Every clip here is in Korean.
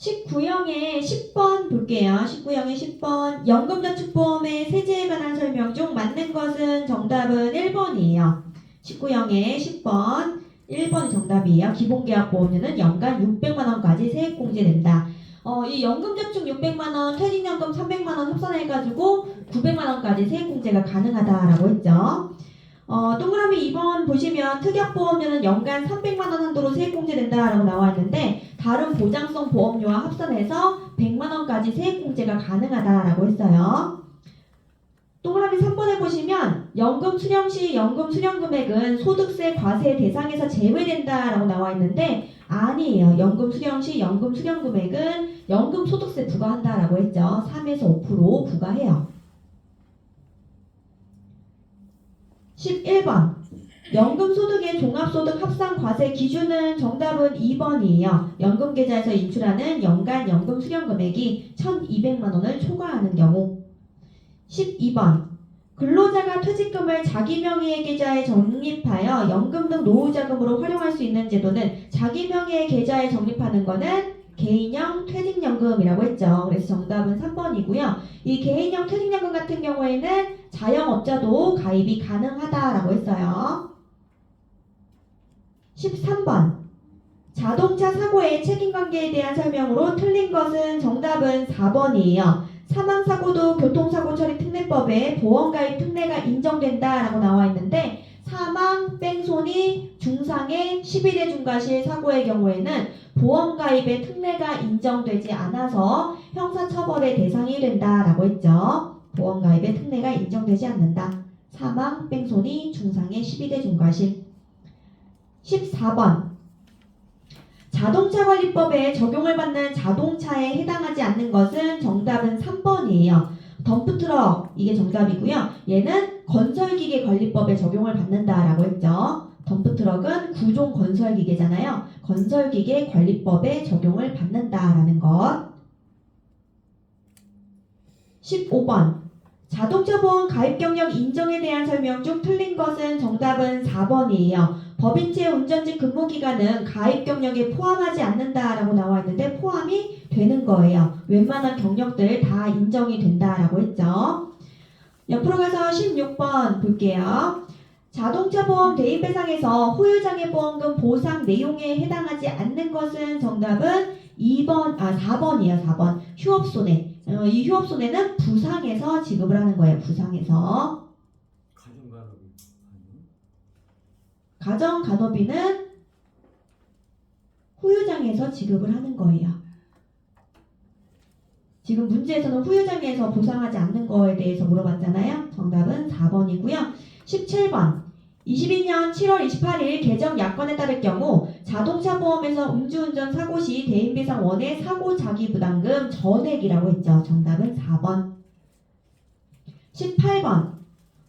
19형의 10번 볼게요. 19형의 10번. 연금저축보험의 세제에 관한 설명 중 맞는 것은 정답은 1번이에요. 19형의 10번. 1번이 정답이에요. 기본계약보험료는 연간 600만원까지 세액공제된다. 이 연금저축 600만원, 퇴직연금 300만원 합산해가지고 900만원까지 세액공제가 가능하다라고 했죠. 동그라미 2번 보시면 특약보험료는 연간 300만원 한도로 세액공제된다라고 나와 있는데 다른 보장성 보험료와 합산해서 100만원까지 세액공제가 가능하다라고 했어요. 동그라미 3번에 보시면 연금 수령 시 연금 수령 금액은 소득세 과세 대상에서 제외된다라고 나와 있는데 아니에요. 연금 수령 시 연금 수령 금액은 연금 소득세 부과한다라고 했죠. 3에서 5% 부과해요. 11번. 연금소득의 종합소득 합산과세 기준은 정답은 2번이에요. 연금계좌에서 인출하는 연간 연금 수령 금액이 1,200만원을 초과하는 경우. 12번. 근로자가 퇴직금을 자기 명의의 계좌에 적립하여 연금 등 노후자금으로 활용할 수 있는 제도는 자기 명의의 계좌에 적립하는 것은 개인형 퇴직연금이라고 했죠. 그래서 정답은 3번이고요. 이 개인형 퇴직연금 같은 경우에는 자영업자도 가입이 가능하다라고 했어요. 13번. 자동차 사고의 책임관계에 대한 설명으로 틀린 것은 정답은 4번이에요. 사망사고도 교통사고 처리 특례법에 보험가입 특례가 인정된다라고 나와 있는데 사망, 뺑소니, 중상해, 12대 중과실 사고의 경우에는 보험가입의 특례가 인정되지 않아서 형사처벌의 대상이 된다라고 했죠. 보험가입의 특례가 인정되지 않는다. 사망, 뺑소니, 중상해, 12대 중과실. 14번. 자동차관리법에 적용을 받는 자동차에 해당하지 않는 것은 정답은 3번이에요. 덤프트럭 이게 정답이고요. 얘는 건설기계관리법에 적용을 받는다라고 했죠. 덤프트럭은 구종 건설기계잖아요. 건설기계관리법에 적용을 받는다라는 것. 15번. 자동차보험 가입경력 인정에 대한 설명 중 틀린 것은 정답은 4번이에요. 법인체 운전직 근무기간은 가입 경력에 포함하지 않는다라고 나와 있는데 포함이 되는 거예요. 웬만한 경력들 다 인정이 된다라고 했죠. 옆으로 가서 16번 볼게요. 자동차보험 대인배상에서 호유장애보험금 보상 내용에 해당하지 않는 것은 정답은 4번이에요. 4번. 휴업손해. 이 휴업손해는 부상에서 지급을 하는 거예요. 부상에서. 가정간호비는 후유장에서 지급을 하는 거예요. 지금 문제에서는 후유장에서 보상하지 않는 거에 대해서 물어봤잖아요. 정답은 4번이고요. 17번. 22년 7월 28일 개정 약관에 따를 경우 자동차 보험에서 음주운전 사고 시 대인배상 원의 사고 자기부담금 전액이라고 했죠. 정답은 4번. 18번.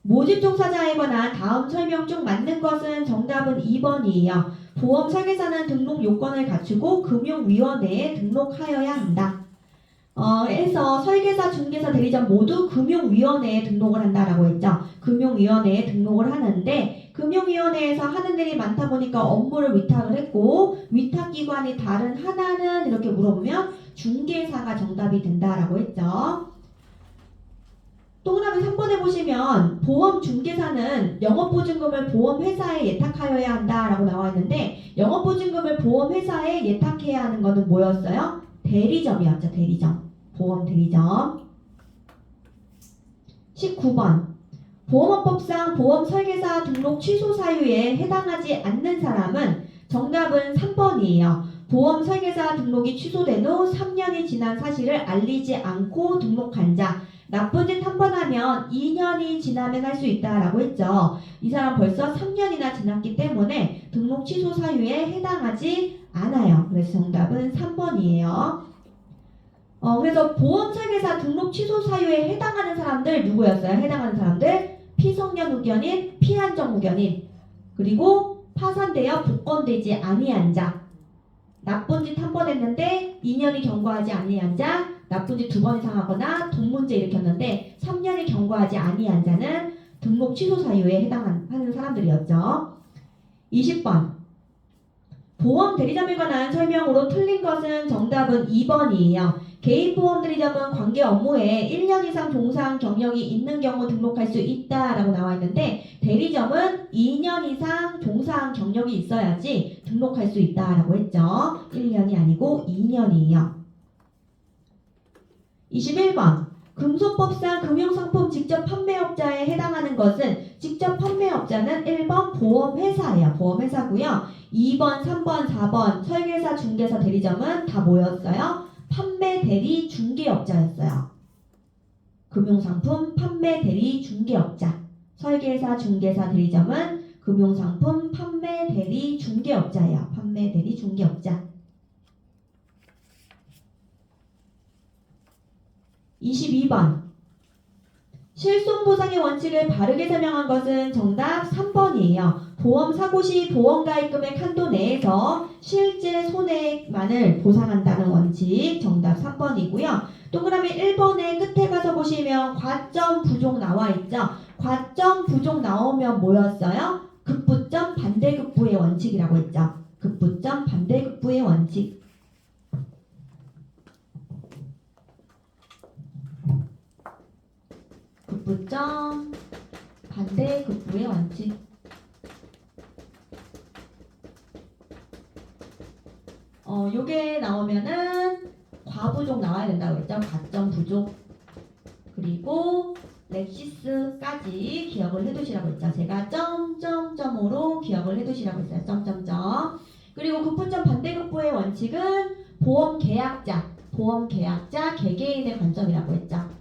모집 종사자에 관한 다음 설명 중 맞는 것은 정답은 2번이에요. 보험 설계사는 등록 요건을 갖추고 금융위원회에 등록하여야 한다. 해서 설계사, 중개사, 대리점 모두 금융위원회에 등록을 한다라고 했죠. 금융위원회에 등록을 하는데 금융위원회에서 하는 일이 많다 보니까 업무를 위탁을 했고 위탁기관이 다른 하나는 이렇게 물어보면 중개사가 정답이 된다라고 했죠. 동그라미 3번에 보시면 보험 중개사는 영업보증금을 보험회사에 예탁하여야 한다라고 나와 있는데 영업보증금을 보험회사에 예탁해야 하는 것은 뭐였어요? 대리점이었죠. 대리점. 보험 대리점. 19번. 보험업법상 보험설계사 등록 취소 사유에 해당하지 않는 사람은 정답은 3번이에요. 보험설계사 등록이 취소된 후 3년이 지난 사실을 알리지 않고 등록한 자. 나쁜 짓 한 번 하면 2년이 지나면 할 수 있다라고 했죠. 이 사람 벌써 3년이나 지났기 때문에 등록 취소 사유에 해당하지 않아요. 그래서 정답은 3번이에요. 그래서 보험 설계사 등록 취소 사유에 해당하는 사람들 누구였어요? 해당하는 사람들 피성년 후견인, 피한정 후견인, 그리고 파산되어 복권되지 아니한 자, 나쁜 짓 한 번 했는데 2년이 경과하지 아니한 자, 나쁜 짓 2번 이상 하거나 돈 문제 일으켰는데 3년이 경과하지 아니한 자는 등록 취소 사유에 해당하는 사람들이었죠. 20번. 보험 대리점에 관한 설명으로 틀린 것은 정답은 2번이에요. 개인 보험 대리점은 관계 업무에 1년 이상 종사한 경력이 있는 경우 등록할 수 있다라고 나와 있는데 대리점은 2년 이상 종사한 경력이 있어야지 등록할 수 있다라고 했죠. 1년이 아니고 2년이에요. 21번. 금소법상 금융상품 직접 판매업자에 해당하는 것은 직접 판매업자는 1번 보험회사예요. 보험회사고요. 2번, 3번, 4번 설계사, 중개사, 대리점은 다 뭐였어요? 판매 대리 중개업자였어요. 금융상품 판매 대리 중개업자. 설계사, 중개사, 대리점은 금융상품 판매 대리 중개업자예요. 판매 대리 중개업자. 22번. 실손보상의 원칙을 바르게 설명한 것은 정답 3번이에요. 보험 사고 시 보험가입금액 한도 내에서 실제 손해만을 보상한다는 원칙 정답 3번이고요. 동그라미 1번의 끝에 가서 보시면 과점 부족 나와 있죠. 과점 부족 나오면 뭐였어요? 급부점 반대급부의 원칙이라고 했죠. 급부점 반대급부의 원칙. 급부점 반대급부의 원칙. 요게 나오면은 과부족 나와야 된다고 했죠. 과점 부족. 그리고 렉시스까지 기억을 해두시라고 했죠. 제가 점점점으로 기억을 해두시라고 했어요. 점점점. 그리고 급부점 반대급부의 원칙은 보험계약자 개개인의 관점이라고 했죠.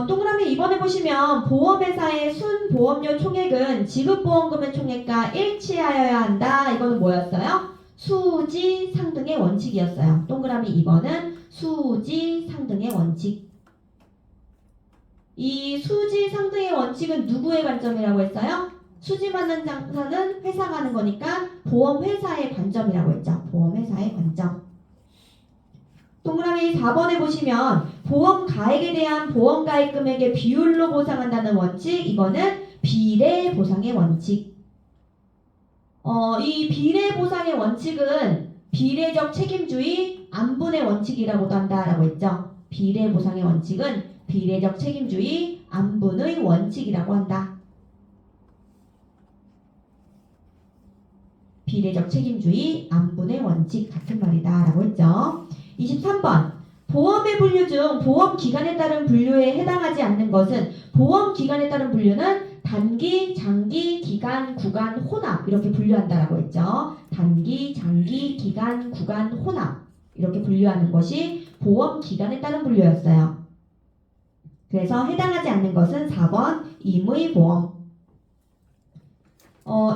동그라미 2번에 보시면 보험회사의 순보험료 총액은 지급보험금의 총액과 일치하여야 한다. 이거는 뭐였어요? 수지상등의 원칙이었어요. 동그라미 2번은 수지상등의 원칙. 이 수지상등의 원칙은 누구의 관점이라고 했어요? 수지 맞는 장사는 회사가 하는 거니까 보험회사의 관점이라고 했죠. 보험회사의 관점. 동그라미 4번에 보시면 보험가액에 대한 보험가액 금액의 비율로 보상한다는 원칙, 이거는 비례보상의 원칙. 이 비례보상의 원칙은 비례적 책임주의 안분의 원칙이라고도 한다라고 했죠. 비례보상의 원칙은 비례적 책임주의 안분의 원칙이라고 한다. 비례적 책임주의 안분의 원칙 같은 말이다 라고 했죠. 23번. 보험의 분류 중 보험기간에 따른 분류에 해당하지 않는 것은 보험기간에 따른 분류는 단기, 장기, 기간, 구간, 혼합 이렇게 분류한다라고 했죠. 단기, 장기, 기간, 구간, 혼합 이렇게 분류하는 것이 보험기간에 따른 분류였어요. 그래서 해당하지 않는 것은 4번 임의보험.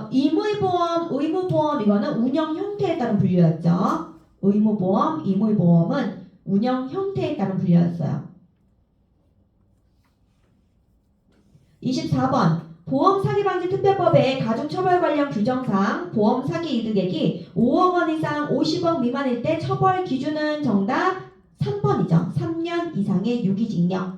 임의보험, 의무보험 이거는 운영 형태에 따른 분류였죠. 의무보험, 임의보험은 운영 형태에 따른 분류였어요. 24번. 보험사기방지특별법의 가중처벌 관련 규정상 보험사기 이득액이 5억 원 이상 50억 미만일 때 처벌 기준은 정답 3번이죠. 3년 이상의 유기징역.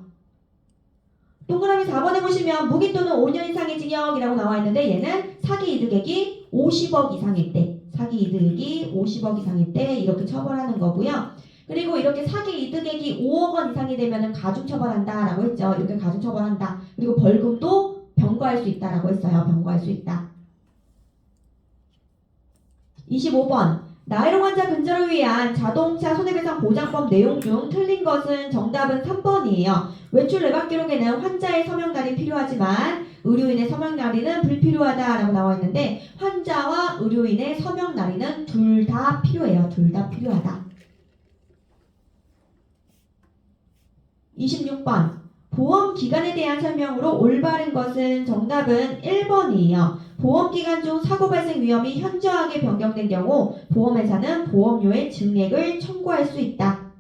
동그라미 4번에 보시면 무기 또는 5년 이상의 징역이라고 나와 있는데 얘는 사기 이득액이 50억 이상일 때, 사기 이득액이 50억 이상일 때 이렇게 처벌하는 거고요. 그리고 이렇게 사기 이득액이 5억 원 이상이 되면 가중처벌한다라고 했죠. 이렇게 가중처벌한다. 그리고 벌금도 병과할 수 있다라고 했어요. 병과할 수 있다. 25번. 나이로 환자 근절을 위한 자동차 손해배상 보장법 내용 중 틀린 것은 정답은 3번이에요. 외출 내박 기록에는 환자의 서명날이 필요하지만 의료인의 서명날이는 불필요하다라고 나와 있는데 환자와 의료인의 서명날이는 둘 다 필요해요. 둘 다 필요하다. 26번. 보험기간에 대한 설명으로 올바른 것은 정답은 1번이에요. 보험기간 중 사고 발생 위험이 현저하게 변경된 경우 보험회사는 보험료의 증액을 청구할 수 있다.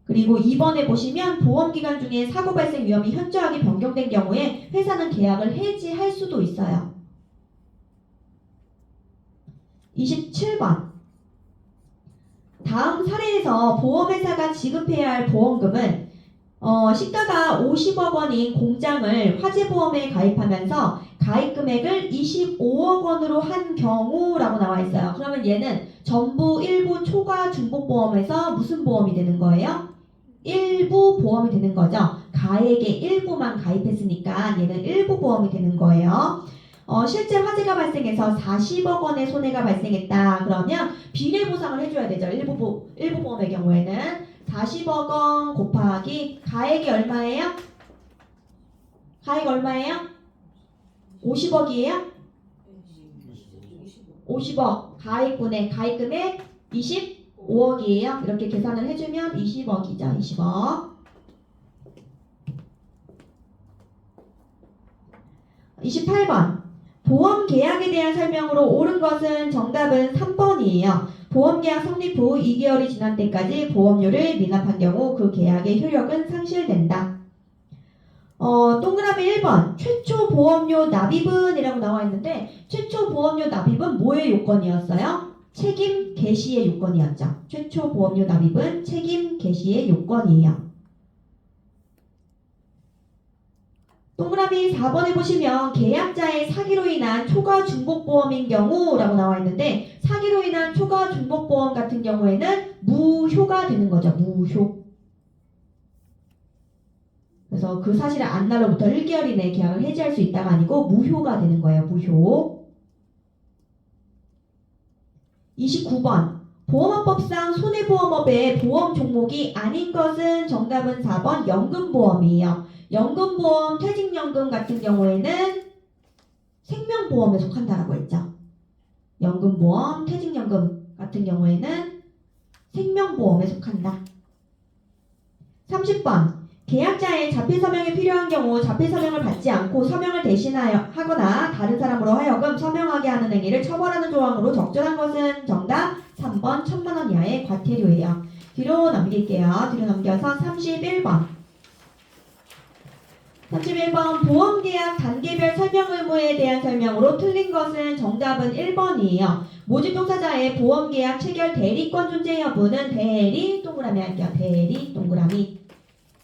그리고 2번에 보시면 보험기간 중에 사고 발생 위험이 현저하게 변경된 경우에 회사는 계약을 해지할 수도 있어요. 27번. 다음 사례에서 보험회사가 지급해야 할 보험금은 시가가 50억 원인 공장을 화재보험에 가입하면서 가입 금액을 25억 원으로 한 경우라고 나와 있어요. 그러면 얘는 전부 일부 초과 중복보험에서 무슨 보험이 되는 거예요? 일부 보험이 되는 거죠. 가액의 일부만 가입했으니까 얘는 일부 보험이 되는 거예요. 실제 화재가 발생해서 40억 원의 손해가 발생했다. 그러면 비례 보상을 해줘야 되죠. 일부 보험의 경우에는 40억 원 곱하기 가액이 얼마예요? 가액 얼마예요? 50억이에요? 50억 가액분의 가액금액 25억이에요. 이렇게 계산을 해주면 20억이죠. 20억. 28번. 보험 계약에 대한 설명으로 옳은 것은 정답은 3번이에요. 보험계약 성립 후 2개월이 지난 때까지 보험료를 미납한 경우 그 계약의 효력은 상실된다. 동그라미 1번. 최초 보험료 납입은 이라고 나와 있는데 최초 보험료 납입은 뭐의 요건이었어요? 책임 개시의 요건이었죠. 최초 보험료 납입은 책임 개시의 요건이에요. 동그라미 4번에 보시면 계약자의 사기로 인한 초과 중복보험인 경우라고 나와 있는데 사기로 인한 초과 중복보험 같은 경우에는 무효가 되는 거죠. 무효. 그래서 그 사실을 안 날로부터 1개월 이내에 계약을 해지할 수 있다가 아니고 무효가 되는 거예요. 무효. 29번. 보험업법상 손해보험업의 보험 종목이 아닌 것은 정답은 4번 연금보험이에요. 연금보험, 퇴직연금 같은 경우에는 생명보험에 속한다라고 했죠. 연금보험, 퇴직연금 같은 경우에는 생명보험에 속한다. 30번. 계약자의 자필서명이 필요한 경우 자필서명을 받지 않고 서명을 대신하거나 다른 사람으로 하여금 서명하게 하는 행위를 처벌하는 조항으로 적절한 것은 정답 3번 1,000만 원 이하의 과태료예요. 뒤로 넘길게요. 뒤로 넘겨서 31번. 31번 보험계약 단계별 설명 의무에 대한 설명으로 틀린 것은 정답은 1번이에요. 모집 종사자의 보험계약 체결 대리권 존재 여부는 대리 동그라미 할게요. 대리 동그라미.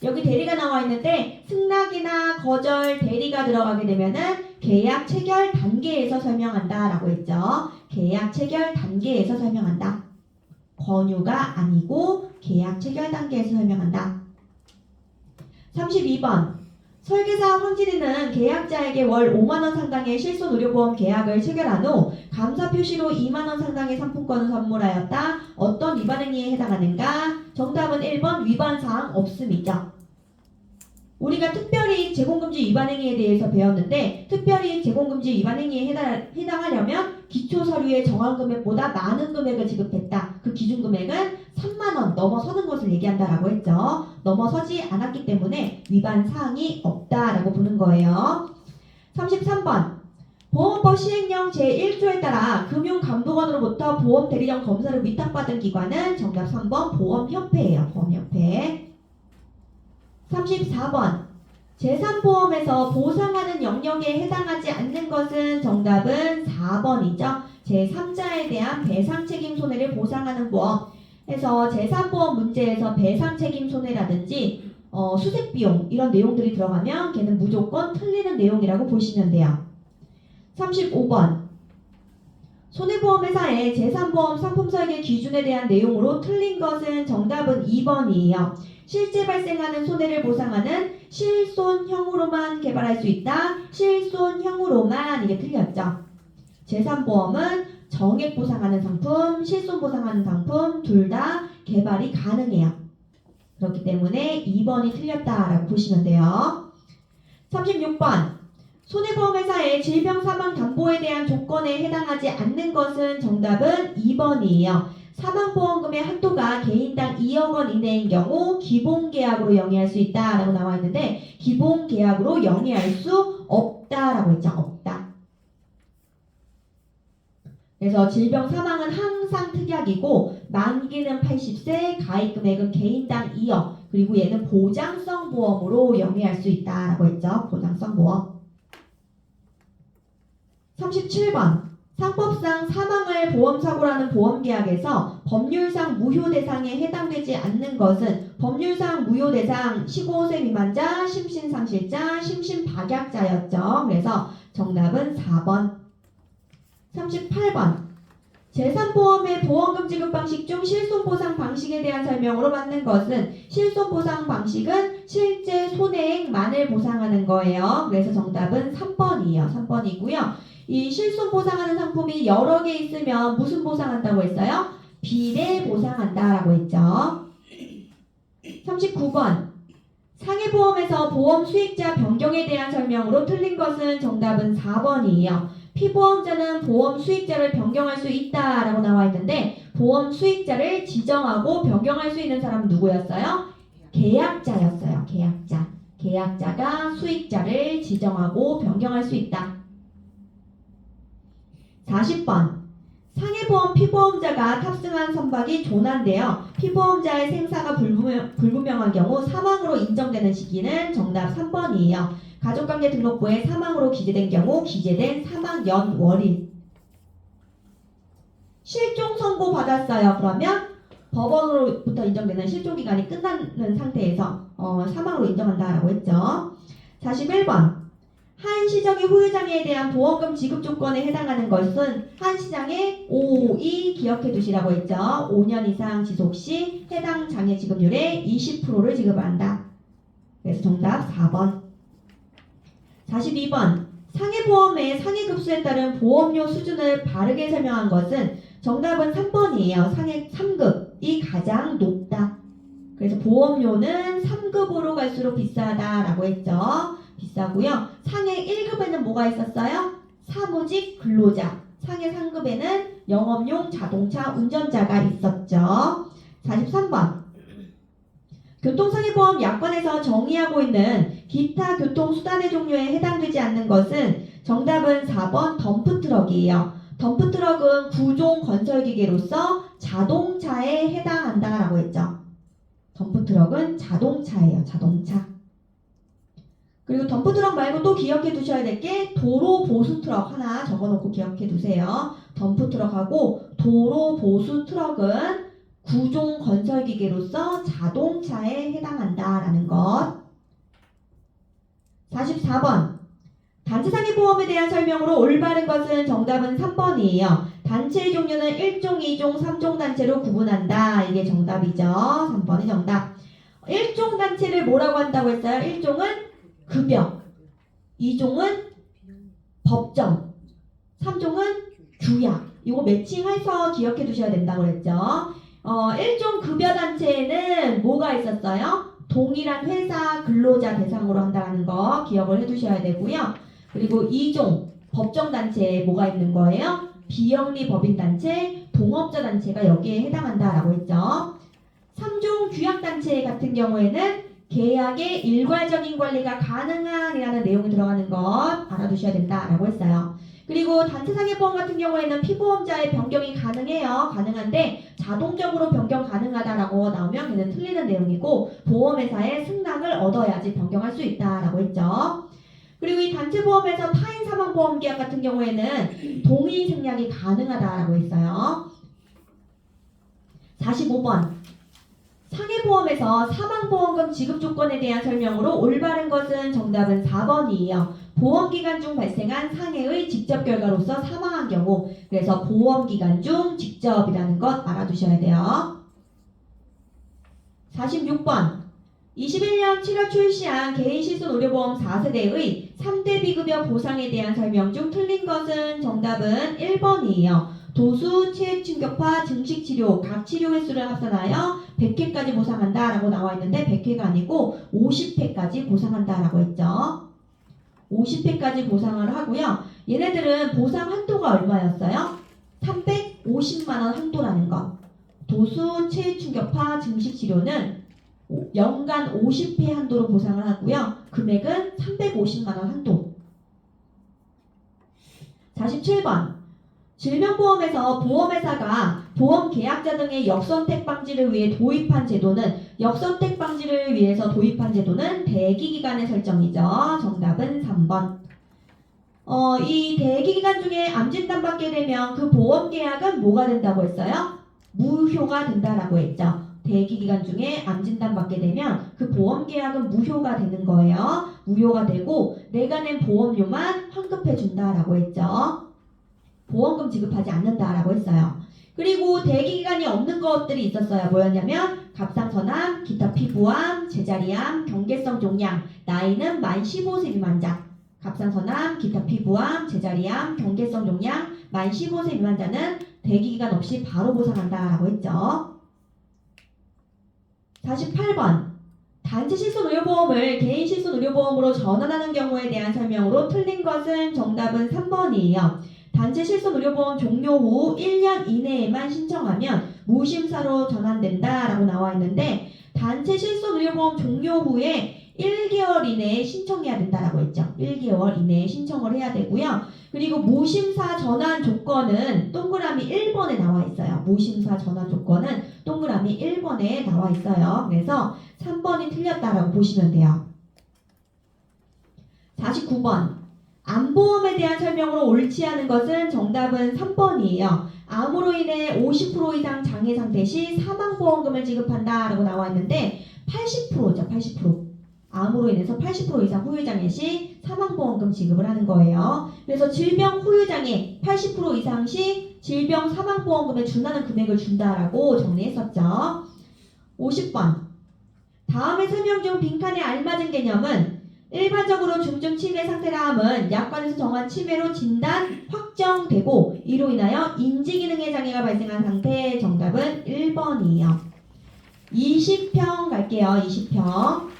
여기 대리가 나와 있는데 승낙이나 거절 대리가 들어가게 되면은 계약 체결 단계에서 설명한다 라고 했죠. 계약 체결 단계에서 설명한다. 권유가 아니고 계약 체결 단계에서 설명한다. 32번. 설계사 황진이는 계약자에게 월 5만원 상당의 실손의료보험 계약을 체결한 후 감사 표시로 2만원 상당의 상품권을 선물하였다. 어떤 위반 행위에 해당하는가? 정답은 1번 위반사항 없음이죠. 우리가 특별히 제공금지 위반 행위에 대해서 배웠는데 특별히 제공금지 위반 행위에 해당하려면 기초서류의 정한 금액보다 많은 금액을 지급했다. 그 기준금액은 3만원 넘어서는 것을 얘기한다라고 했죠. 넘어서지 않았기 때문에 위반 사항이 없다라고 보는 거예요. 33번. 보험법 시행령 제1조에 따라 금융감독원으로부터 보험대리점 검사를 위탁받은 기관은 정답 3번 보험협회예요. 보험협회. 34번. 재산보험에서 보상하는 영역에 해당하지 않는 것은 정답은 4번이죠. 제3자에 대한 배상책임 손해를 보상하는 보험 해서 재산보험 문제에서 배상책임 손해라든지 수색비용 이런 내용들이 들어가면 걔는 무조건 틀리는 내용이라고 보시면 돼요. 35번. 손해보험회사의 재산보험 상품설계 기준에 대한 내용으로 틀린 것은 정답은 2번이에요. 실제 발생하는 손해를 보상하는 실손형으로만 개발할 수 있다. 실손형으로만 이게 틀렸죠. 재산보험은 정액 보상하는 상품, 실손 보상하는 상품 둘 다 개발이 가능해요. 그렇기 때문에 2번이 틀렸다라고 보시면 돼요. 36번. 손해보험회사의 질병사망담보에 대한 조건에 해당하지 않는 것은 정답은 2번이에요. 사망보험금의 한도가 개인당 2억 원 이내인 경우 기본계약으로 영위할 수 있다라고 나와 있는데 기본계약으로 영위할 수 없다라고 했죠. 없다. 그래서 질병사망은 항상 특약이고 만기는 80세, 가입금액은 개인당 2억 그리고 얘는 보장성 보험으로 영위할 수 있다라고 했죠. 보장성 보험. 37번. 상법상 사망을 보험사고라는 보험계약에서 법률상 무효 대상에 해당되지 않는 것은 법률상 무효 대상 15세 미만자, 심신상실자, 심신박약자였죠. 그래서 정답은 4번. 38번. 재산보험의 보험금 지급 방식 중 실손보상 방식에 대한 설명으로 맞는 것은 실손보상 방식은 실제 손해액만을 보상하는 거예요. 그래서 정답은 3번이에요. 3번이고요. 이 실손보상하는 상품이 여러 개 있으면 무슨 보상한다고 했어요? 비례 보상한다라고 했죠. 39번. 상해보험에서 보험 수익자 변경에 대한 설명으로 틀린 것은 정답은 4번이에요. 피보험자는 보험 수익자를 변경할 수 있다라고 나와 있는데 보험 수익자를 지정하고 변경할 수 있는 사람은 누구였어요? 계약자였어요. 계약자. 계약자가 수익자를 지정하고 변경할 수 있다. 40번. 상해보험 피보험자가 탑승한 선박이 조난되어 피보험자의 생사가 불분명한 경우 사망으로 인정되는 시기는 정답 3번이에요. 가족관계 등록부에 사망으로 기재된 경우 기재된 사망 연월일. 실종 선고 받았어요. 그러면 법원으로부터 인정되는 실종기간이 끝나는 상태에서 사망으로 인정한다라고 했죠. 41번. 한시정의 후유장애에 대한 보험금 지급 조건에 해당하는 것은 한시장의 5.2 기억해 두시라고 했죠. 5년 이상 지속 시 해당 장애 지급률의 20%를 지급한다. 그래서 정답 4번. 42번. 상해보험의 상해급수에 따른 보험료 수준을 바르게 설명한 것은 정답은 3번이에요. 상해 3급이 가장 높다. 그래서 보험료는 3급으로 갈수록 비싸다라고 했죠. 비싸고요. 상해 1급에는 뭐가 있었어요? 사무직 근로자. 상해 3급에는 영업용 자동차 운전자가 있었죠. 43번. 교통상해보험 약관에서 정의하고 있는 기타 교통수단의 종류에 해당되지 않는 것은 정답은 4번 덤프트럭이에요. 덤프트럭은 구종 건설기계로서 자동차에 해당한다라고 했죠. 덤프트럭은 자동차예요. 자동차. 그리고 덤프트럭 말고 또 기억해 두셔야 될 게 도로보수트럭 하나 적어놓고 기억해 두세요. 덤프트럭하고 도로보수트럭은 구종 건설기계로서 자동차에 해당한다라는 것. 44번. 단체상해보험에 대한 설명으로 올바른 것은 정답은 3번이에요. 단체의 종류는 1종, 2종, 3종 단체로 구분한다. 이게 정답이죠. 3번이 정답. 1종 단체를 뭐라고 한다고 했어요? 1종은 급여, 2종은 법정, 3종은 규약. 이거 매칭해서 기억해 두셔야 된다고 그랬죠. 1종 급여 단체에는 뭐가 있었어요? 동일한 회사 근로자 대상으로 한다는 거 기억을 해두셔야 되고요. 그리고 2종 법정 단체에 뭐가 있는 거예요? 비영리 법인단체, 동업자단체가 여기에 해당한다라고 했죠. 3종 규약단체 같은 경우에는 계약의 일괄적인 관리가 가능한 이라는 내용이 들어가는 것 알아두셔야 된다라고 했어요. 그리고 단체상해보험 같은 경우에는 피보험자의 변경이 가능해요. 가능한데 자동적으로 변경 가능하다라고 나오면 걔는 틀리는 내용이고 보험회사의 승낙을 얻어야지 변경할 수 있다라고 했죠. 그리고 이 단체보험에서 타인 사망보험 계약 같은 경우에는 동의 생략이 가능하다라고 했어요. 45번. 상해보험에서 사망보험금 지급 조건에 대한 설명으로 올바른 것은 정답은 4번이에요. 보험기간 중 발생한 상해의 직접 결과로서 사망한 경우. 그래서 보험기간 중 직접이라는 것 알아두셔야 돼요. 46번. 21년 7월 출시한 개인실손의료보험 4세대의 3대 비급여 보상에 대한 설명 중 틀린 것은 정답은 1번이에요. 도수, 체액충격파, 증식치료, 각 치료 횟수를 합산하여 100회까지 보상한다라고 나와 있는데 100회가 아니고 50회까지 보상한다라고 했죠. 50회까지 보상을 하고요. 얘네들은 보상 한도가 얼마였어요? 350만 원 한도라는 것. 도수, 체액충격파, 증식치료는 연간 50회 한도로 보상을 하고요. 금액은 350만 원 한도. 47번. 질병보험에서 보험회사가 보험계약자 등의 역선택 방지를 위해 도입한 제도는 역선택 방지를 위해서 도입한 제도는 대기기간의 설정이죠. 정답은 3번. 이 대기기간 대기기간 중에 암진단 받게 되면 그 보험계약은 뭐가 된다고 했어요? 무효가 된다라고 했죠. 대기기간 중에 암진단 받게 되면 그 보험계약은 무효가 되는 거예요. 무효가 되고 내가 낸 보험료만 환급해 준다라고 했죠. 보험금 지급하지 않는다라고 했어요. 그리고 대기기간이 없는 것들이 있었어요. 뭐였냐면 갑상선암, 기타 피부암, 제자리암, 경계성 종양, 나이는 만 15세 미만자. 갑상선암, 기타 피부암, 제자리암, 경계성 종양, 만 15세 미만자는 대기기간 없이 바로 보상한다라고 했죠. 48번. 단체 실손의료보험을 개인 실손의료보험으로 전환하는 경우에 대한 설명으로 틀린 것은 정답은 3번이에요. 단체 실손의료보험 종료 후 1년 이내에만 신청하면 무심사로 전환된다라고 나와 있는데 단체 실손의료보험 종료 후에 1개월 이내에 신청해야 된다라고 했죠. 1개월 이내에 신청을 해야 되고요. 그리고 무심사 전환 조건은 동그라미 1번에 나와 있어요. 무심사 전환 조건은 동그라미 1번에 나와 있어요. 그래서 3번이 틀렸다라고 보시면 돼요. 49번. 암보험에 대한 설명으로 옳지 않은 것은 정답은 3번이에요. 암으로 인해 50% 이상 장애 상태 시 사망보험금을 지급한다라고 나와 있는데 80%죠. 80%. 암으로 인해서 80% 이상 후유장애 시 사망보험금 지급을 하는 거예요. 그래서 질병 후유장애 80% 이상 시 질병 사망보험금에 준하는 금액을 준다라고 정리했었죠. 50번. 다음의 설명 중 빈칸에 알맞은 개념은 일반적으로 중증 치매 상태라 함은 약관에서 정한 치매로 진단 확정되고 이로 인하여 인지기능의 장애가 발생한 상태. 정답은 1번이에요. 20평 갈게요. 20평.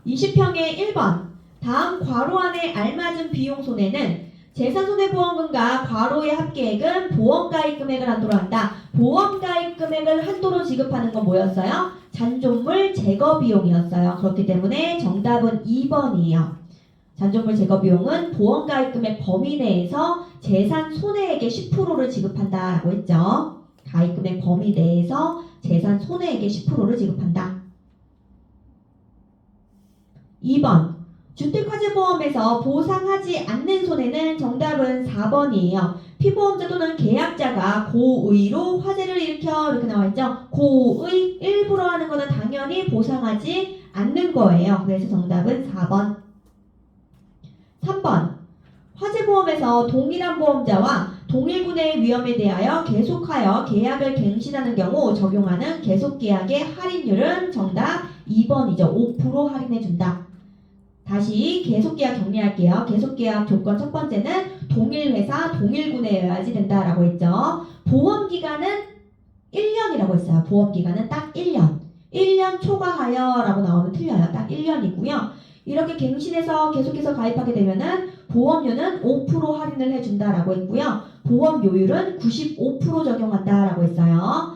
20평의 1번. 다음 괄호 안에 알맞은 비용 손해는 재산손해보험금과 괄호의 합계액은 보험가입 금액을 한도로 한다. 보험가입 금액을 한도로 지급하는 건 뭐였어요? 잔존물 제거 비용이었어요. 그렇기 때문에 정답은 2번이에요. 잔존물 제거 비용은 보험가입 금액 범위 내에서 재산 손해액의 10%를 지급한다라고 했죠. 가입 금액 범위 내에서 재산 손해액의 10%를 지급한다. 2번. 주택화재보험에서 보상하지 않는 손해는 정답은 4번이에요. 피보험자 또는 계약자가 고의로 화재를 일으켜 이렇게 나와있죠. 고의 일부러 하는 거는 당연히 보상하지 않는 거예요. 그래서 정답은 4번. 3번. 화재보험에서 동일한 보험자와 동일군의 위험에 대하여 계속하여 계약을 갱신하는 경우 적용하는 계속계약의 할인율은 정답 2번이죠. 5% 할인해준다. 다시 계속계약 정리할게요. 계속계약 조건 첫 번째는 동일회사, 동일군에여야지 된다라고 했죠. 보험기간은 1년이라고 했어요. 보험기간은 딱 1년. 1년 초과하여 라고 나오면 틀려요. 딱 1년이고요. 이렇게 갱신해서 계속해서 가입하게 되면은 보험료는 5% 할인을 해준다라고 했고요. 보험료율은 95% 적용한다라고 했어요.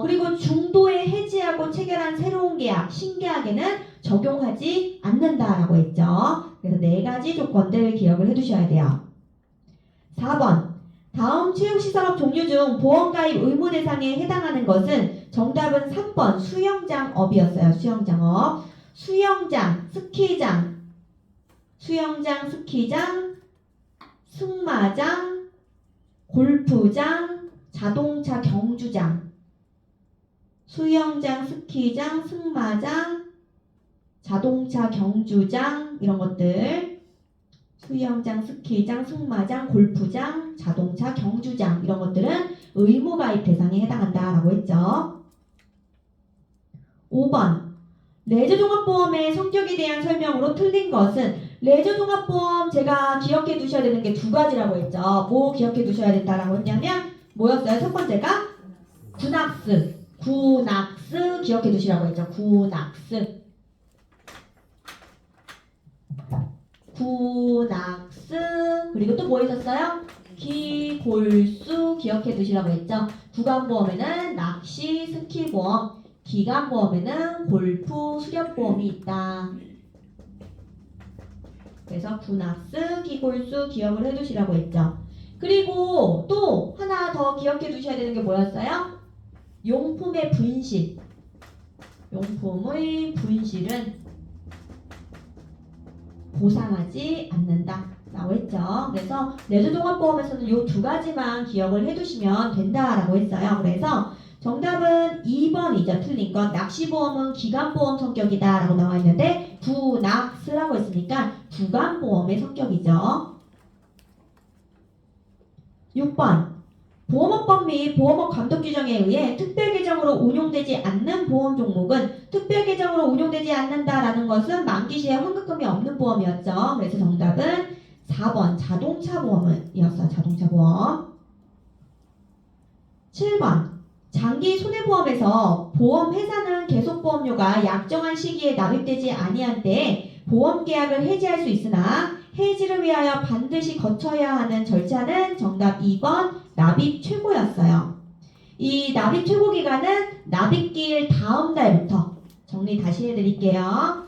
그리고 중도에 해지하고 체결한 새로운 계약, 신계약에는 적용하지 않는다라고 했죠. 그래서 4가지 조건들 기억을 해두셔야 돼요. 4번. 다음 체육시설업 종류 중 보험가입 의무 대상에 해당하는 것은 정답은 3번 수영장업이었어요. 수영장업. 수영장, 스키장, 승마장, 골프장, 자동차 경주장. 수영장, 스키장, 승마장, 자동차 경주장 이런 것들. 수영장, 스키장, 승마장, 골프장, 자동차 경주장 이런 것들은 의무가입 대상에 해당한다라고 했죠. 5번. 레저종합보험의 성격에 대한 설명으로 틀린 것은 레저종합보험 제가 기억해 두셔야 되는 게 2가지라고 했죠. 뭐 기억해 두셔야 된다라고 했냐면 뭐였어요? 첫 번째가 군악스. 군악스 기억해 두시라고 했죠. 군악스. 그리고 또 뭐 있었어요? 기골수 기억해 두시라고 했죠. 구간보험에는 낚시, 스키보험, 기간보험에는 골프, 수렵보험이 있다. 그래서 군악스, 기골수 기억을 해두시라고 했죠. 그리고 또 하나 더 기억해 두셔야 되는 게 뭐였어요? 용품의 분실. 용품의 분실은 보상하지 않는다 라고 했죠. 그래서 내주종합보험에서는 이 두 가지만 기억을 해두시면 된다라고 했어요. 그래서 정답은 2번이죠. 틀린 건 낚시보험은 기간보험 성격이다 라고 나와 있는데 두낙스라고 했으니까 주간보험의 성격이죠. 6번 보험업법 및 보험업 감독 규정에 의해 특별계정으로 운용되지 않는 보험 종목은 특별계정으로 운용되지 않는다라는 것은 만기 시에 환급금이 없는 보험이었죠. 그래서 정답은 4번 자동차보험이었어요. 자동차보험. 7번 장기 손해보험에서 보험회사는 계속보험료가 약정한 시기에 납입되지 아니한 때에 보험계약을 해지할 수 있으나 해지를 위하여 반드시 거쳐야 하는 절차는 정답 2번 납입 최고였어요. 이 납입 최고 기간은 납입기일 다음 달부터 정리 다시 해드릴게요.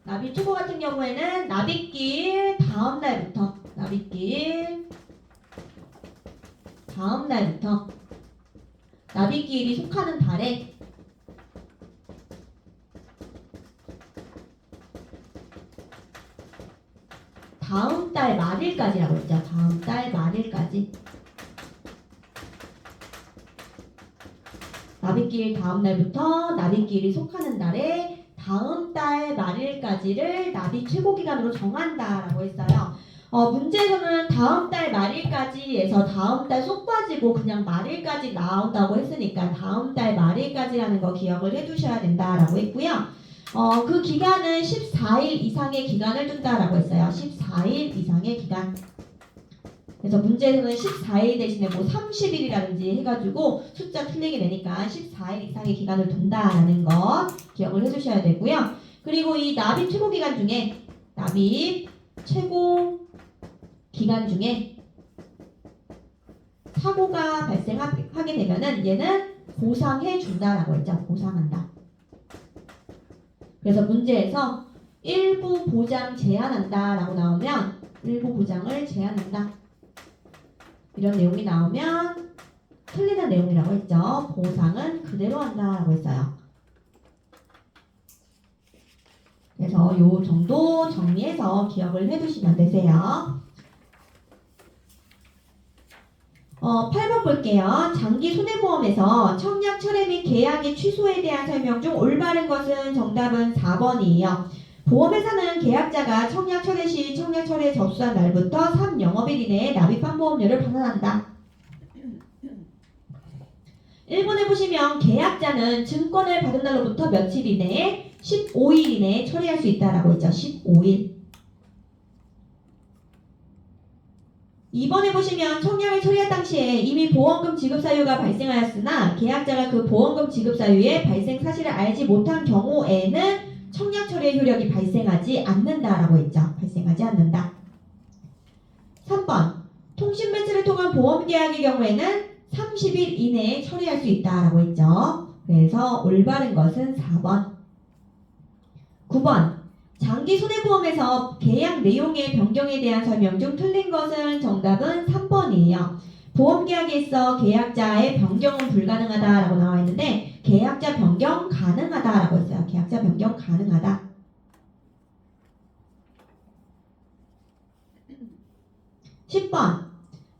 납입 최고 같은 경우에는 납입기일 다음 달부터 납입기일 다음 날부터 납입기일이 속하는 달에 다음 달 말일까지라고 했죠. 다음 달 말일까지. 납입기일 다음 날부터 납입기일이 속하는 달에 다음 달 말일까지를 납입 최고 기간으로 정한다라고 했어요. 문제에서는 다음 달 말일까지에서 다음 달 쏙 빠지고 그냥 말일까지 나온다고 했으니까 다음 달 말일까지라는 거 기억을 해두셔야 된다라고 했고요. 그 기간은 14일 이상의 기간을 둔다라고 했어요. 14일 이상의 기간. 그래서 문제에서는 14일 대신에 뭐 30일이라든지 해가지고 숫자 틀리게 되니까 14일 이상의 기간을 둔다라는 거 기억을 해주셔야 되고요. 그리고 이 납입 최고 기간 중에 납입 최고 기간 중에 사고가 발생하게 되면은 얘는 보상해 준다라고 했죠. 보상한다. 그래서 문제에서 일부 보장 제한한다 라고 나오면 일부 보장을 제한한다 이런 내용이 나오면 틀리는 내용이라고 했죠. 보상은 그대로 한다 라고 했어요. 그래서 요 정도 정리해서 기억을 해두시면 되세요. 8번 볼게요. 장기 손해보험에서 청약 철회 및 계약의 취소에 대한 설명 중 올바른 것은 정답은 4번이에요. 보험회사는 계약자가 청약 철회 시 청약 철회 접수한 날부터 3영업일 이내에 납입한 보험료를 반환한다. 1번에 보시면 계약자는 증권을 받은 날로부터 며칠 이내에 15일 이내에 처리할 수 있다라고 했죠. 15일. 2번에 보시면 청약을 처리할 당시에 이미 보험금 지급 사유가 발생하였으나 계약자가 그 보험금 지급 사유의 발생 사실을 알지 못한 경우에는 청약 처리의 효력이 발생하지 않는다라고 했죠. 발생하지 않는다. 3번 통신 매체를 통한 보험 계약의 경우에는 30일 이내에 처리할 수 있다라고 했죠. 그래서 올바른 것은 4번. 9번 장기 손해보험에서 계약 내용의 변경에 대한 설명 중 틀린 것은 정답은 3번이에요. 보험계약에 있어 계약자의 변경은 불가능하다라고 나와 있는데 계약자 변경 가능하다라고 했어요. 계약자 변경 가능하다. 10번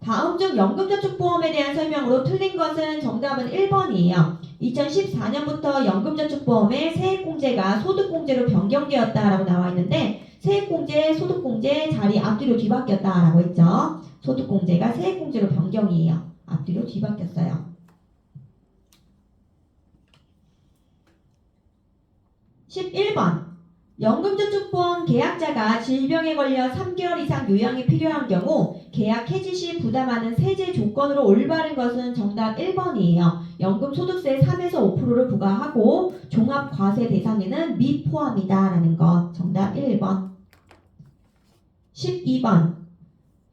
다음 중 연금저축보험에 대한 설명으로 틀린 것은 정답은 1번이에요. 2014년부터 연금저축보험의 세액공제가 소득공제로 변경되었다라고 나와 있는데 세액공제, 소득공제 자리 앞뒤로 뒤바뀌었다라고 했죠. 소득공제가 세액공제로 변경이에요. 앞뒤로 뒤바뀌었어요. 11번 연금저축보험 계약자가 질병에 걸려 3개월 이상 요양이 필요한 경우 계약 해지 시 부담하는 세제 조건으로 올바른 것은 정답 1번이에요. 연금소득세 3에서 5%를 부과하고 종합과세 대상에는 미포함이다 라는 것. 정답 1번. 12번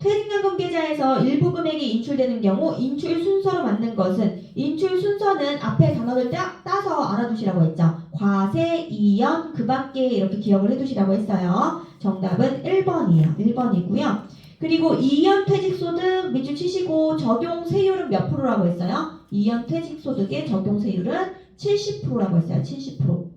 퇴직연금 계좌에서 일부 금액이 인출되는 경우 인출 순서로 맞는 것은 인출 순서는 앞에 단어를 따서 알아두시라고 했죠. 과세, 이연, 그 밖에 이렇게 기억을 해두시라고 했어요. 정답은 1번이에요. 1번이고요. 그리고 이연 퇴직소득 밑줄 치시고 적용 세율은 몇 프로라고 했어요? 이연 퇴직소득의 적용 세율은 70%라고 했어요. 70%.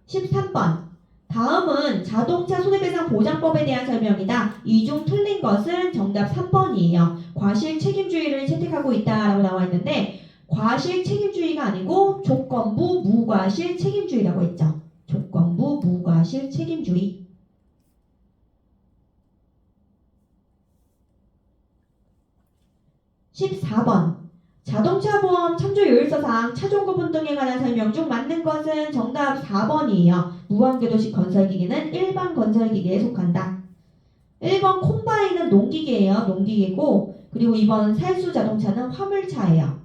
13번. 다음은 자동차 손해배상 보장법에 대한 설명이다. 이 중 틀린 것은 정답 3번이에요. 과실 책임주의를 채택하고 있다라고 나와 있는데 과실 책임주의가 아니고 조건부 무과실 책임주의라고 했죠. 조건부 무과실 책임주의. 14번. 자동차 보험 참조 요일서상 차종 구분 등에 관한 설명 중 맞는 것은 정답 4번이에요. 무한궤도식 건설기계는 일반 건설기계에 속한다. 1번 콤바인은 농기계예요. 농기계고 그리고 2번 살수 자동차는 화물차예요.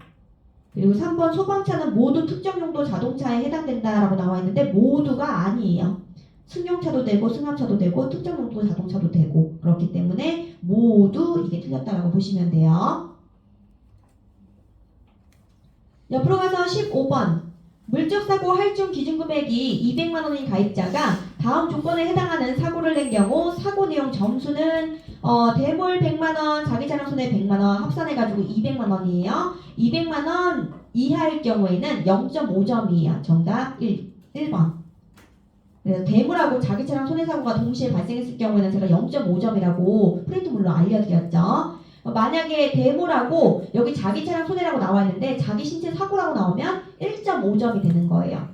그리고 3번 소방차는 모두 특정 용도 자동차에 해당된다라고 나와 있는데 모두가 아니에요. 승용차도 되고 승합차도 되고 특정 용도 자동차도 되고 그렇기 때문에 모두 이게 틀렸다라고 보시면 돼요. 옆으로 가서 15번. 물적사고 할증 기준금액이 200만원인 가입자가 다음 조건에 해당하는 사고를 낸 경우 사고 내용 점수는 대물 100만원, 자기차량 손해 100만원 합산해가지고 200만원이에요. 200만원 이하일 경우에는 0.5점이에요. 정답 1번. 그래서 대물하고 자기차량 손해사고가 동시에 발생했을 경우에는 제가 0.5점이라고 프린트물로 알려드렸죠. 만약에 대물하고 여기 자기 차량 손해라고 나와 있는데 자기 신체 사고라고 나오면 1.5점이 되는 거예요.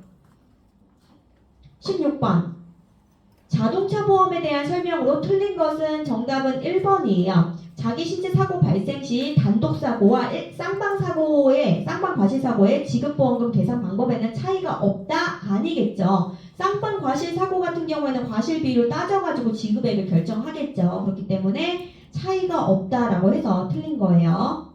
16번. 자동차 보험에 대한 설명으로 틀린 것은 정답은 1번이에요. 자기 신체 사고 발생 시 단독 사고와 쌍방 과실 사고의 지급보험금 계산 방법에는 차이가 없다? 아니겠죠. 쌍방 과실 사고 같은 경우에는 과실 비율을 따져가지고 지급액을 결정하겠죠. 그렇기 때문에 차이가 없다라고 해서 틀린 거예요.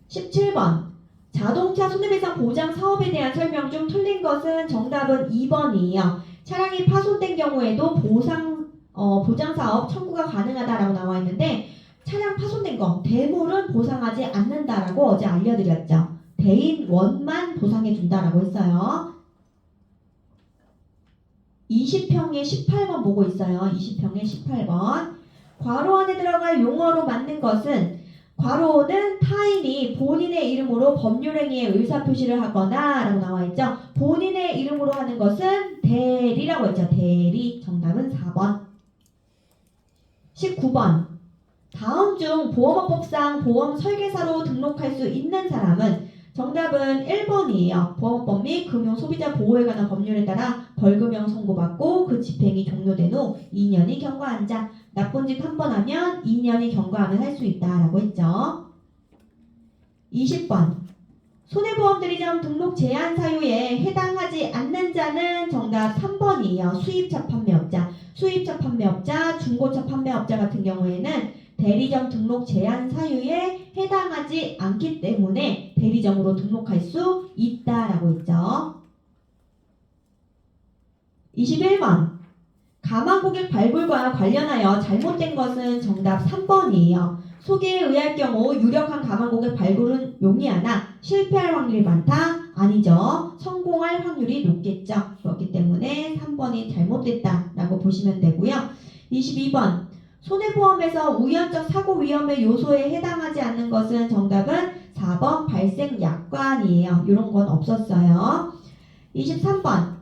17번. 자동차 손해배상 보장 사업에 대한 설명 중 틀린 것은 정답은 2번이에요. 차량이 파손된 경우에도 보장사업 청구가 가능하다라고 나와 있는데 차량 파손된 거 대물은 보상하지 않는다라고 어제 알려드렸죠. 대인원만 보상해준다라고 했어요. 20평에 18번 보고 있어요. 20평에 18번. 괄호 안에 들어갈 용어로 맞는 것은 괄호는 타인이 본인의 이름으로 법률행위에 의사표시를 하거나 라고 나와 있죠. 본인의 이름으로 하는 것은 대리라고 했죠. 대리. 정답은 4번. 19번. 다음 중 보험업법상 보험 설계사로 등록할 수 있는 사람은 정답은 1번이에요. 보험법 및 금융 소비자 보호에 관한 법률에 따라 벌금형 선고받고 그 집행이 종료된 후 2년이 경과한 자. 나쁜 짓 한 번 하면 2년이 경과하면 할 수 있다라고 했죠. 20번. 손해보험들이점 등록 제한 사유에 해당하지 않는 자는 정답 3번이에요. 수입차 판매업자. 수입차 판매업자, 중고차 판매업자 같은 경우에는 대리점 등록 제한 사유에 해당하지 않기 때문에 대리점으로 등록할 수 있다라고 했죠. 21번. 가망고객 발굴과 관련하여 잘못된 것은 정답 3번이에요. 소개에 의할 경우 유력한 가망고객 발굴은 용이하나 실패할 확률이 많다? 아니죠. 성공할 확률이 높겠죠. 그렇기 때문에 3번이 잘못됐다라고 보시면 되고요. 22번. 손해보험에서 우연적 사고 위험의 요소에 해당하지 않는 것은 정답은 4번 발생 약관이에요. 이런 건 없었어요. 23번.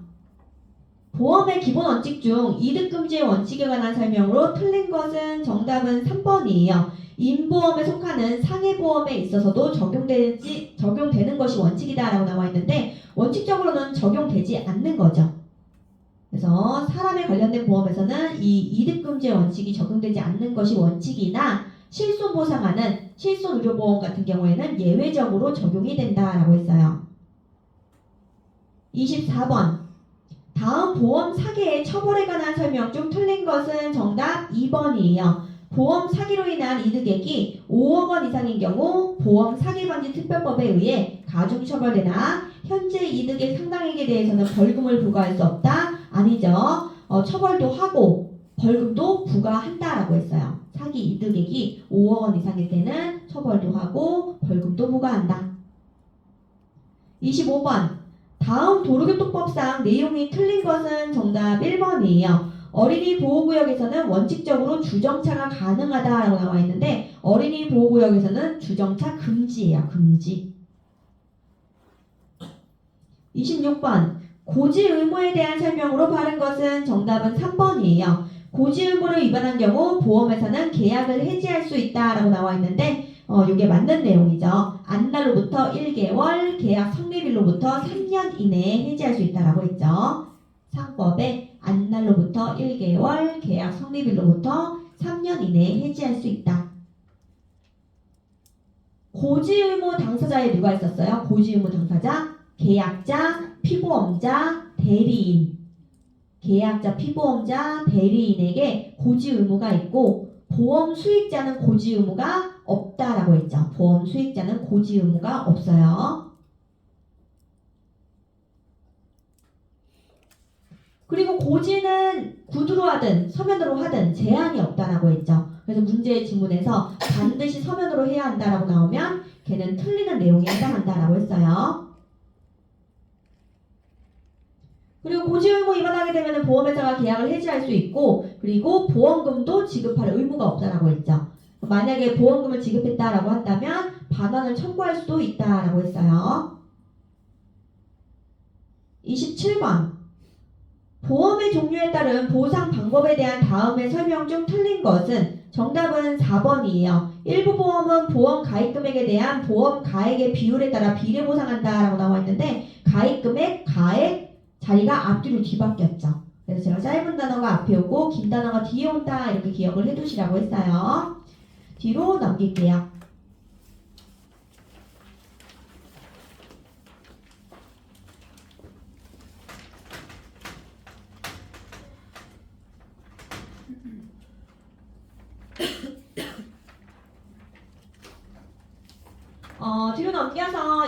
보험의 기본 원칙 중 이득금지의 원칙에 관한 설명으로 틀린 것은 정답은 3번이에요. 인보험에 속하는 상해보험에 있어서도 적용되는 것이 원칙이다라고 나와 있는데 원칙적으로는 적용되지 않는 거죠. 그래서 사람에 관련된 보험에서는 이 이득금지의 원칙이 적용되지 않는 것이 원칙이나 실손 보상하는 실손 의료보험 같은 경우에는 예외적으로 적용이 된다라고 했어요. 24번. 다음 보험 사기의 처벌에 관한 설명 중 틀린 것은 정답 2번이에요. 보험 사기로 인한 이득액이 5억 원 이상인 경우 보험 사기 방지 특별법에 의해 가중 처벌되나 현재 이득의 상당액에 대해서는 벌금을 부과할 수 없다? 아니죠. 처벌도 하고 벌금도 부과한다라고 했어요. 사기 이득액이 5억 원 이상일 때는 처벌도 하고 벌금도 부과한다. 25번. 다음 도로교통법상 내용이 틀린 것은 정답 1번이에요. 어린이 보호구역에서는 원칙적으로 주정차가 가능하다라고 나와 있는데 어린이 보호구역에서는 주정차 금지예요. 금지. 26번. 고지 의무에 대한 설명으로 바른 것은 정답은 3번이에요. 고지 의무를 위반한 경우 보험회사는 계약을 해지할 수 있다라고 나와 있는데 이게 맞는 내용이죠. 안날로부터 1개월, 계약 성립일로부터 3년 이내에 해지할 수 있다라고 했죠. 상법에 안날로부터 1개월, 계약 성립일로부터 3년 이내에 해지할 수 있다. 고지 의무 당사자에 누가 있었어요? 고지 의무 당사자? 계약자, 피보험자, 대리인. 계약자, 피보험자, 대리인에게 고지 의무가 있고 보험 수익자는 고지 의무가 없다라고 했죠. 보험 수익자는 고지 의무가 없어요. 그리고 고지는 구두로 하든 서면으로 하든 제한이 없다라고 했죠. 그래서 문제의 지문에서 반드시 서면으로 해야 한다라고 나오면 걔는 틀리는 내용에 해당한다라고 했어요. 그리고 고지 의무 위반하게 되면 보험회사가 계약을 해지할 수 있고 그리고 보험금도 지급할 의무가 없다라고 했죠. 만약에 보험금을 지급했다라고 한다면 반환을 청구할 수도 있다라고 했어요. 27번. 보험의 종류에 따른 보상 방법에 대한 다음의 설명 중 틀린 것은 정답은 4번이에요. 일부 보험은 보험 가입금액에 대한 보험 가액의 비율에 따라 비례 보상한다라고 나와 있는데 가입금액, 가액 자리가 앞뒤로 뒤바뀌었죠. 그래서 제가 짧은 단어가 앞에 오고 긴 단어가 뒤에 온다 이렇게 기억을 해두시라고 했어요. 뒤로 넘길게요. 뒤로 넘겨서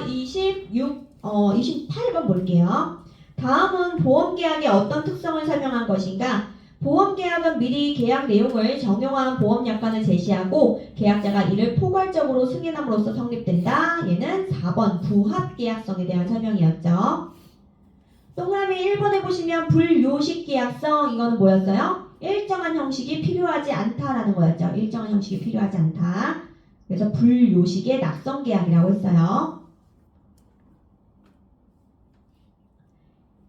28번 볼게요. 다음은 보험계약의 어떤 특성을 설명한 것인가? 보험계약은 미리 계약 내용을 정형화한 보험약관을 제시하고 계약자가 이를 포괄적으로 승인함으로써 성립된다. 얘는 4번 부합계약성에 대한 설명이었죠. 동그라미 1번에 보시면 불요식계약성 이거는 뭐였어요? 일정한 형식이 필요하지 않다라는 거였죠. 일정한 형식이 필요하지 않다. 그래서 불요식의 낙성계약이라고 했어요.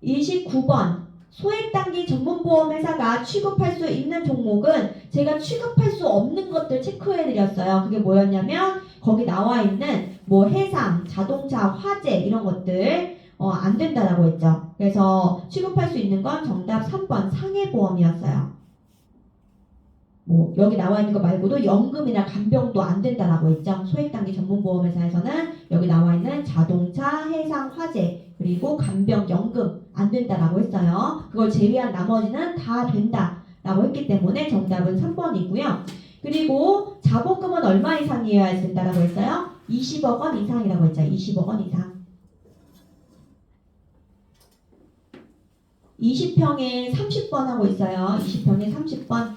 29번. 소액단기 전문보험회사가 취급할 수 있는 종목은 제가 취급할 수 없는 것들 체크해드렸어요. 그게 뭐였냐면 거기 나와 있는 뭐 해상, 자동차, 화재 이런 것들 안 된다라고 했죠. 그래서 취급할 수 있는 건 정답 3번 상해보험이었어요. 뭐 여기 나와 있는 거 말고도 연금이나 간병도 안 된다라고 했죠. 소액단기 전문보험회사에서는 여기 나와 있는 자동차, 해상, 화재 그리고 간병, 연금 안 된다라고 했어요. 그걸 제외한 나머지는 다 된다라고 했기 때문에 정답은 3번이고요. 그리고 자본금은 얼마 이상이어야 된다라고 했어요? 20억 원 이상이라고 했죠. 20억 원 이상. 20평에 30번 하고 있어요. 20평에 30번.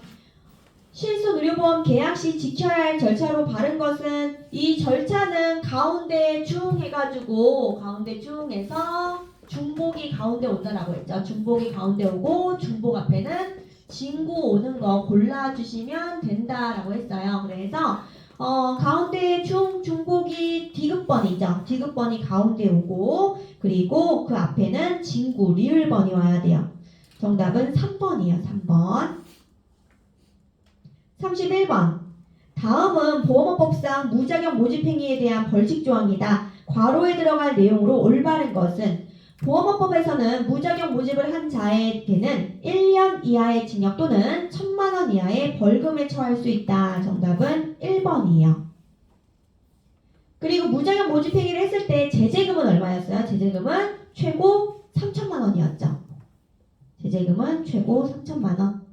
실손의료보험 계약 시 지켜야 할 절차로 바른 것은 이 절차는 가운데 쭉 해가지고 가운데 쭉 해서 중복이 가운데 온다라고 했죠. 중복이 가운데 오고 중복 앞에는 진구 오는 거 골라주시면 된다라고 했어요. 그래서 가운데 중복이 디귿번이죠. 디귿번이 가운데 오고 그리고 그 앞에는 진구 리을번이 와야 돼요. 정답은 3번이에요. 3번. 31번. 다음은 보험업법상 무자격 모집행위에 대한 벌칙 조항이다. 괄호에 들어갈 내용으로 올바른 것은 보험업법에서는 무자격 모집을 한 자에게는 1년 이하의 징역 또는 1,000만 원 이하의 벌금에 처할 수 있다. 정답은 1번이에요. 그리고 무자격 모집행위를 했을 때 제재금은 얼마였어요? 제재금은 최고 3,000만 원이었죠. 제재금은 최고 3,000만 원.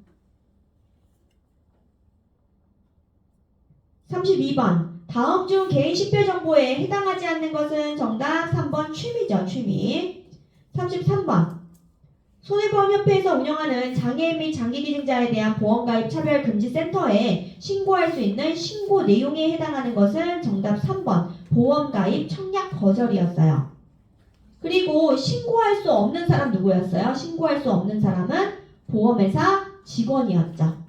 32번. 다음 중 개인 식별 정보에 해당하지 않는 것은 정답 3번 취미죠. 취미. 33번. 손해보험협회에서 운영하는 장애인 및 장기기증자에 대한 보험가입 차별금지센터에 신고할 수 있는 신고 내용에 해당하는 것은 정답 3번 보험가입 청약 거절이었어요. 그리고 신고할 수 없는 사람 누구였어요? 신고할 수 없는 사람은 보험회사 직원이었죠.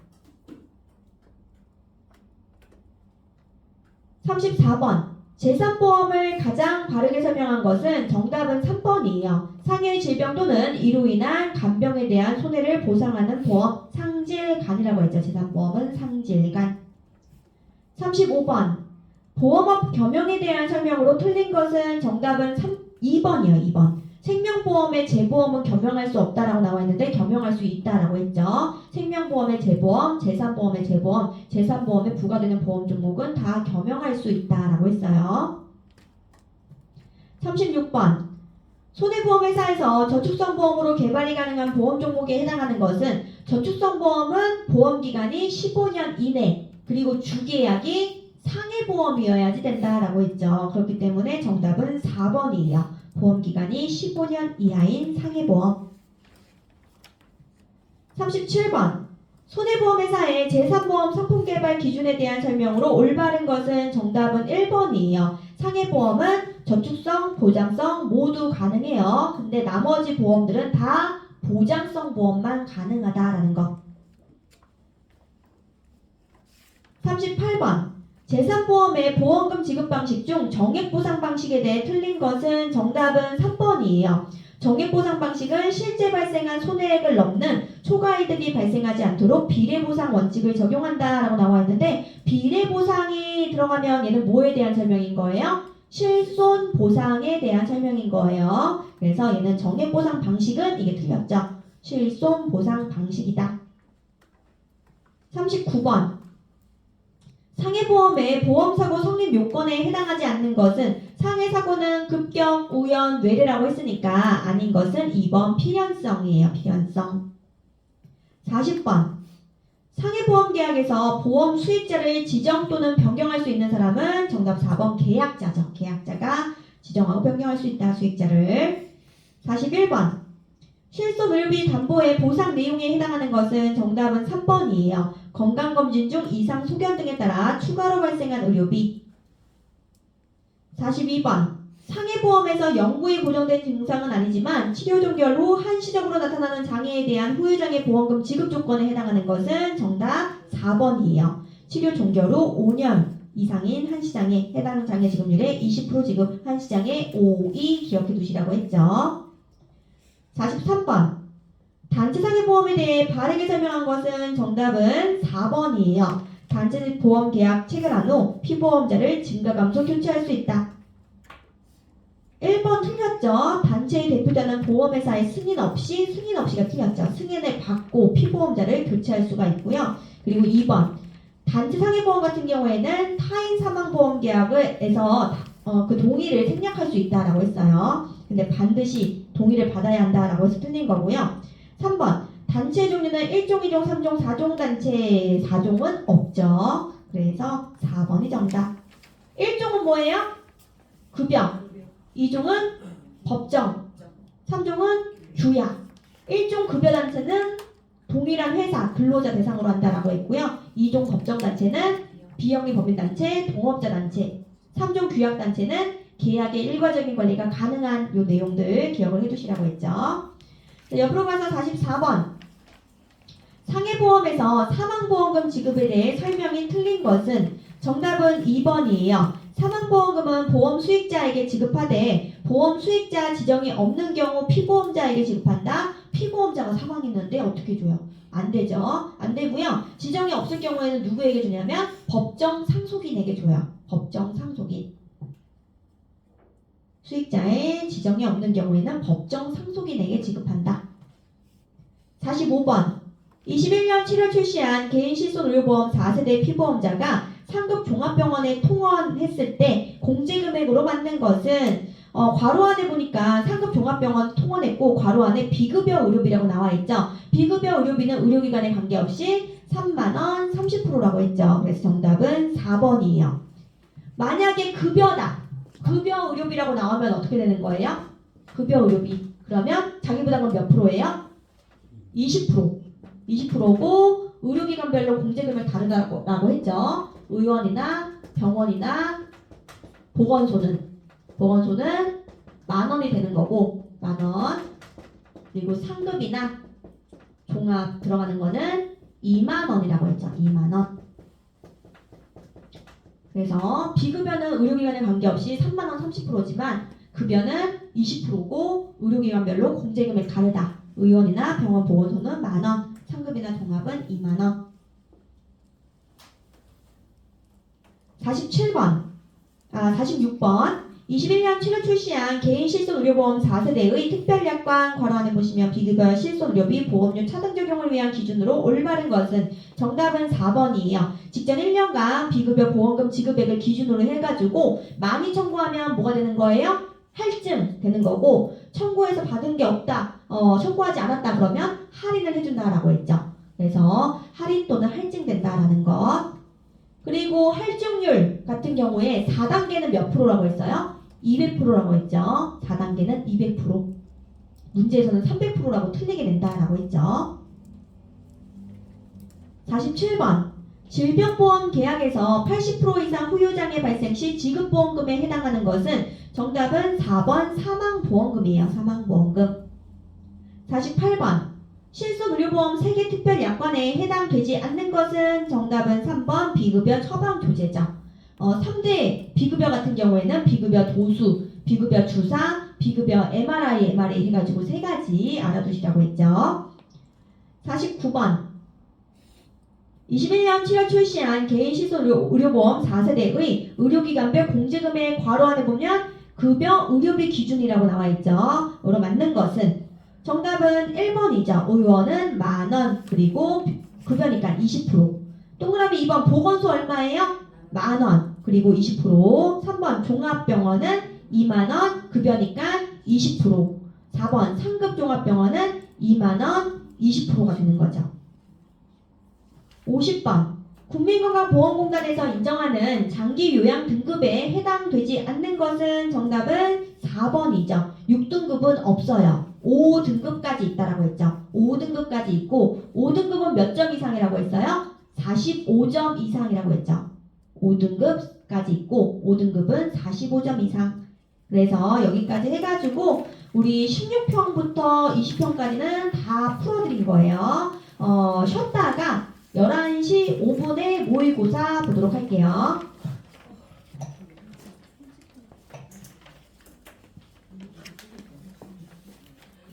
34번 재산보험을 가장 바르게 설명한 것은 정답은 3번이에요. 상해 질병 또는 이로 인한 간병에 대한 손해를 보상하는 보험 상질간이라고 했죠. 재산보험은 상질간. 35번 보험업 겸용에 대한 설명으로 틀린 것은 정답은 2번이에요. 2번. 생명보험의 재보험은 겸용할 수 없다라고 나와 있는데 겸용할 수 있다라고 했죠. 생명보험의 재보험, 재산보험의 재보험, 재산보험에 부과되는 보험 종목은 다 겸용할 수 있다라고 했어요. 36번 손해보험회사에서 저축성보험으로 개발이 가능한 보험 종목에 해당하는 것은 저축성보험은 보험기간이 15년 이내 그리고 주계약이 상해보험이어야지 된다라고 했죠. 그렇기 때문에 정답은 4번이에요. 보험기간이 15년 이하인 상해보험. 37번 손해보험회사의 재산보험 상품개발 기준에 대한 설명으로 올바른 것은 정답은 1번이에요. 상해보험은 저축성, 보장성 모두 가능해요. 근데 나머지 보험들은 다 보장성 보험만 가능하다라는 것. 38번 재산보험의 보험금 지급 방식 중 정액보상 방식에 대해 틀린 것은 정답은 3번이에요. 정액보상 방식은 실제 발생한 손해액을 넘는 초과이득이 발생하지 않도록 비례보상 원칙을 적용한다라고 나와 있는데 비례보상이 들어가면 얘는 뭐에 대한 설명인 거예요? 실손보상에 대한 설명인 거예요. 그래서 얘는 정액보상 방식은 이게 틀렸죠. 실손보상 방식이다. 39번 상해보험의 보험사고 성립 요건에 해당하지 않는 것은 상해사고는 급경, 우연, 외래라고 했으니까 아닌 것은 2번 필연성이에요. 필연성. 40번 상해보험계약에서 보험 수익자를 지정 또는 변경할 수 있는 사람은 정답 4번 계약자죠. 계약자가 지정하고 변경할 수 있다. 수익자를. 41번 실손의료비 담보의 보상 내용에 해당하는 것은 정답은 3번이에요. 건강검진 중 이상 소견 등에 따라 추가로 발생한 의료비. 42번 상해보험에서 영구히 고정된 증상은 아니지만 치료 종결 후 한시적으로 나타나는 장애에 대한 후유장애 보험금 지급 조건에 해당하는 것은 정답 4번이에요. 치료 종결 후 5년 이상인 한시장애 해당 장애 지급률의 20% 지급 한시장애 5이 기억해 두시라고 했죠. 43번 단체상해보험에 대해 바르게 설명한 것은 정답은 4번이에요. 단체 보험 계약 체결한 후 피보험자를 증가감소 교체할 수 있다. 1번 틀렸죠. 단체의 대표자는 보험회사의 승인 없이가 틀렸죠. 승인을 받고 피보험자를 교체할 수가 있고요. 그리고 2번 단체 상해보험 같은 경우에는 타인 사망보험 계약에서 그 동의를 생략할 수 있다라고 했어요. 근데 반드시 동의를 받아야 한다라고 해서 틀린 거고요. 3번 단체 종류는 1종, 2종, 3종, 4종 단체 4종은 없죠. 그래서 4번이 정답. 1종은 뭐예요? 급여. 2종은 법정. 3종은 규약. 1종 급여단체는 동일한 회사, 근로자 대상으로 한다라고 했고요. 2종 법정단체는 비영리법인단체, 동업자단체. 3종 규약단체는 계약의 일괄적인 관리가 가능한 요 내용들 기억을 해두시라고 했죠. 자, 옆으로 가서 44번 상해보험에서 사망보험금 지급에 대해 설명이 틀린 것은 정답은 2번이에요. 사망보험금은 보험 수익자에게 지급하되 보험 수익자 지정이 없는 경우 피보험자에게 지급한다. 피보험자가 사망했는데 어떻게 줘요? 안 되죠. 안 되고요. 지정이 없을 경우에는 누구에게 주냐면 법정 상속인에게 줘요. 법정 상속인. 수익자의 지정이 없는 경우에는 법정 상속인에게 지급한다. 45번 21년 7월 출시한 개인실손의료보험 4세대 피보험자가 상급 종합병원에 통원했을 때 공제금액으로 받는 것은 괄호 안에 보니까 상급 종합병원 통원했고 괄호 안에 비급여 의료비라고 나와 있죠. 비급여 의료비는 의료기관에 관계없이 3만원 30%라고 했죠. 그래서 정답은 4번이에요. 만약에 급여다. 급여 의료비라고 나오면 어떻게 되는 거예요? 급여 의료비. 그러면 자기부담금 몇 프로예요? 20%고 의료기관별로 공제금액 다르다고 했죠. 의원이나 병원이나 보건소는 10,000원이 되는 거고 10,000원. 그리고 상급이나 종합 들어가는 거는 20,000원이라고 했죠. 20,000원. 그래서 비급여는 의료기관에 관계없이 30,000원 30%지만 급여는 20%고 의료기관별로 공제금액 다르다. 의원이나 병원 보건소는 10,000원, 상급이나 종합은 20,000원. 46번 21년 7월 출시한 개인 실손의료보험 4세대의 특별약관 괄호 안에 보시면 비급여 실손의료비 보험료 차등 적용을 위한 기준으로 올바른 것은 정답은 4번이에요. 직전 1년간 비급여 보험금 지급액을 기준으로 해가지고 많이 청구하면 뭐가 되는 거예요? 할증 되는 거고 청구해서 받은 게 없다, 청구하지 않았다 그러면 할인을 해준다라고 했죠. 그래서 할인 또는 할증된다라는 것. 그리고 할증률 같은 경우에 4단계는 몇 프로라고 했어요? 200%라고 했죠. 4단계는 200%. 문제에서는 300%라고 틀리게 된다라고 했죠. 47번. 질병보험 계약에서 80% 이상 후유장애 발생 시 지급보험금에 해당하는 것은 정답은 4번 사망보험금이에요. 사망보험금. 48번. 실손의료보험 3개 특별약관에 해당되지 않는 것은 정답은 3번 비급여 처방조제죠. 3대 비급여 같은 경우에는 비급여 도수, 비급여 주사, 비급여 MRI, MRA 해가지고 3가지 알아두시라고 했죠. 49번 21년 7월 출시한 개인 실손의료보험 4세대의 의료기관별 공제금액 괄호 안에 보면 급여 의료비 기준이라고 나와있죠. 으로 맞는 것은 정답은 1번이죠. 의원은 10,000원 그리고 급여니까 20%. 동그라미 2번 보건소 얼마예요? 10,000원 그리고 20%. 3번 종합병원은 20,000원 급여니까 20%. 4번 상급 종합병원은 20,000원 20%가 되는 거죠. 50번 국민건강보험공단에서 인정하는 장기 요양 등급에 해당되지 않는 것은 정답은 4번이죠. 6등급은 없어요. 5등급까지 있다라고 했죠. 5등급까지 있고 5등급은 몇 점 이상이라고 했어요? 45점 이상이라고 했죠. 5등급까지 있고 5등급은 45점 이상. 그래서 여기까지 해가지고 우리 16평부터 20평까지는 다 풀어드린 거예요. 쉬었다가 11시 5분에 모의고사 보도록 할게요.